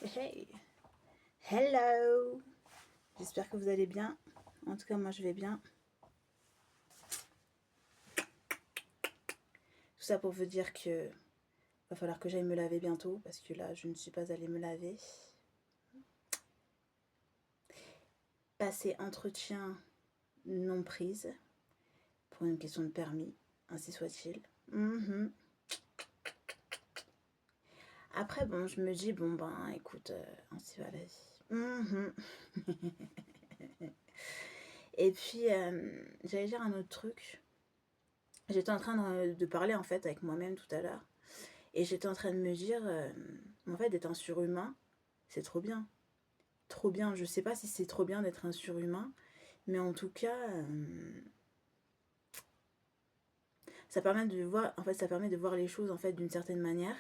Hey, hello. J'espère que vous allez bien. En tout cas, moi, je vais bien. Tout ça pour vous dire que va falloir que j'aille me laver bientôt parce que là, je ne suis pas allée me laver. Passer entretien non prise pour une question de permis, ainsi soit-il. Après, bon, je me dis, bon, ben, écoute, ainsi va la vie. Et puis, j'allais dire un autre truc. J'étais en train de parler, en fait, avec moi-même tout à l'heure. Et j'étais en train de me dire, en fait, d'être un surhumain, c'est trop bien. Trop bien. Je sais pas si c'est trop bien d'être un surhumain, mais en tout cas, ça permet de voir, en fait, ça permet de voir les choses, en fait, d'une certaine manière,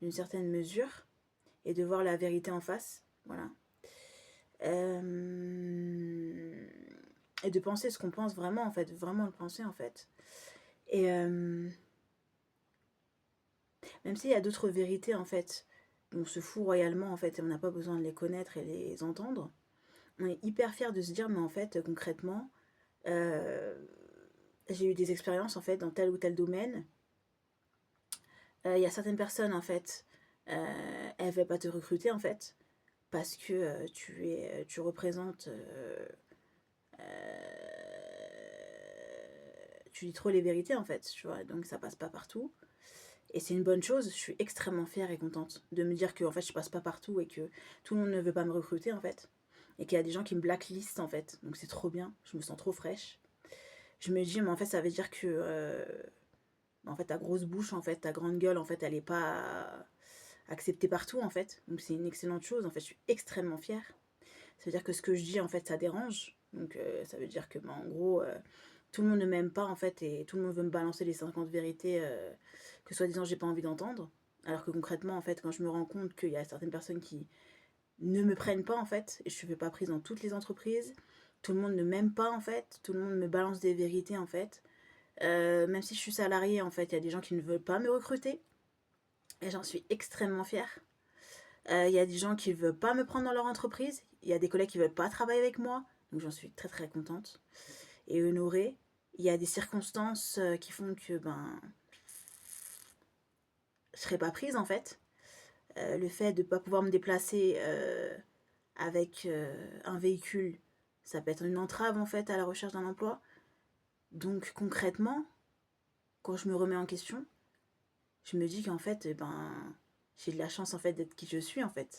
d'une certaine mesure, et de voir la vérité en face. Voilà. Et de penser ce qu'on pense vraiment, en fait, vraiment le penser, en fait. Et même s'il y a d'autres vérités, en fait, on se fout royalement, en fait, et on n'a pas besoin de les connaître et les entendre, on est hyper fiers de se dire, mais en fait, concrètement, euh, j'ai eu des expériences, en fait, dans tel ou tel domaine. Il y a certaines personnes, en fait, elles ne veulent pas te recruter, en fait, parce que tu représentes, tu dis trop les vérités, en fait, tu vois, donc ça passe pas partout. Et c'est une bonne chose, je suis extrêmement fière et contente de me dire que en fait je passe pas partout et que tout le monde ne veut pas me recruter en fait. Et qu'il y a des gens qui me blacklistent en fait. Donc c'est trop bien, je me sens trop fraîche. Je me dis, mais en fait ça veut dire que en fait ta grosse bouche, en fait, ta grande gueule, en fait elle est pas acceptée partout en fait. Donc c'est une excellente chose, en fait je suis extrêmement fière. Ça veut dire que ce que je dis en fait ça dérange. Donc ça veut dire que en gros tout le monde ne m'aime pas en fait et tout le monde veut me balancer les 50 vérités que soi-disant j'ai pas envie d'entendre. Alors que concrètement en fait quand je me rends compte qu'il y a certaines personnes qui ne me prennent pas en fait et je ne fais pas prise dans toutes les entreprises, tout le monde ne m'aime pas en fait, tout le monde me balance des vérités en fait. Même si je suis salariée en fait il y a des gens qui ne veulent pas me recruter et j'en suis extrêmement fière. Il y a des gens qui ne veulent pas me prendre dans leur entreprise, il y a des collègues qui ne veulent pas travailler avec moi, donc j'en suis très très contente et honorée. Il y a des circonstances qui font que je serai pas prise en fait. Le fait de ne pas pouvoir me déplacer avec un véhicule, ça peut être une entrave en fait à la recherche d'un emploi. Donc concrètement, quand je me remets en question, je me dis qu'en fait, j'ai de la chance en fait d'être qui je suis en fait.